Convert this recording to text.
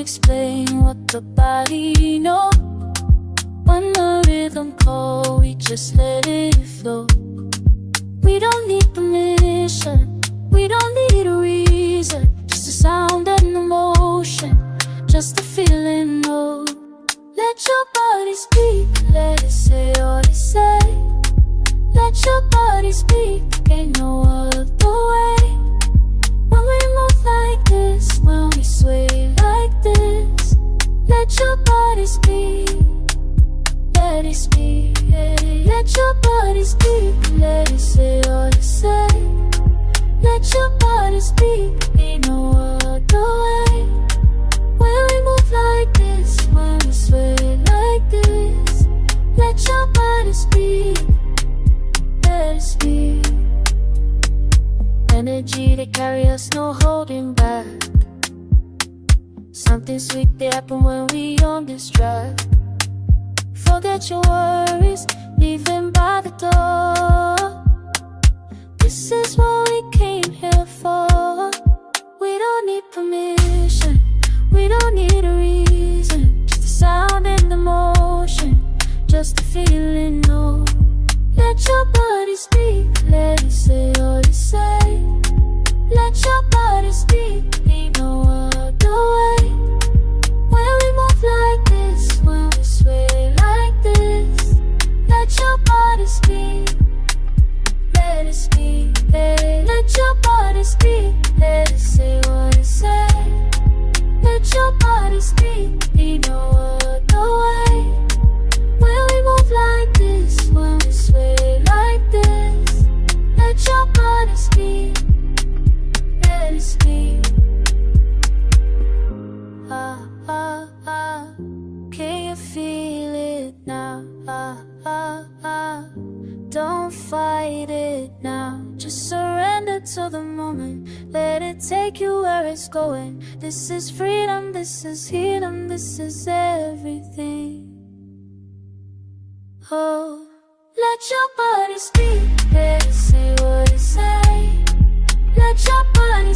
explain what the body know. When the rhythm calls, we just let it flow. We don't need permission, we don't need a reason. Just a sound and emotion, just a feeling, no. Let your body speak, let it say all it say. Let your body speak, ain't no other way. When we move like this, when we sway like this, let your body speak, let it speak, let your body speak, let it say all it say. Let your body speak, ain't no other way. When we move like this, when we sway like this, let your body speak, let it speak. Energy they carry us, no holding back. Something sweet they happen when we on this track. Forget your worries, leave them by the door. This is what we came here for. We don't need permission, we don't need a reason. Just the sound and the motion, just a feeling, no. Let your body speak, let it say all it say. Let your body speak, ain't no other way. When we move like this, when we sway like this, let your body speak, let it speak, let your body speak, let it say what it say. Let your body speak, ain't no other way. When we move like this, when we sway like this, let your body speak, let it speak. Ah, ah, ah, can you feel it now? Ah, ah, ah, don't fight it now. Just surrender to the moment, let it take you where it's going. This is freedom, this is healing, this is everything. Oh, let your body speak, let it say what it say. Let your body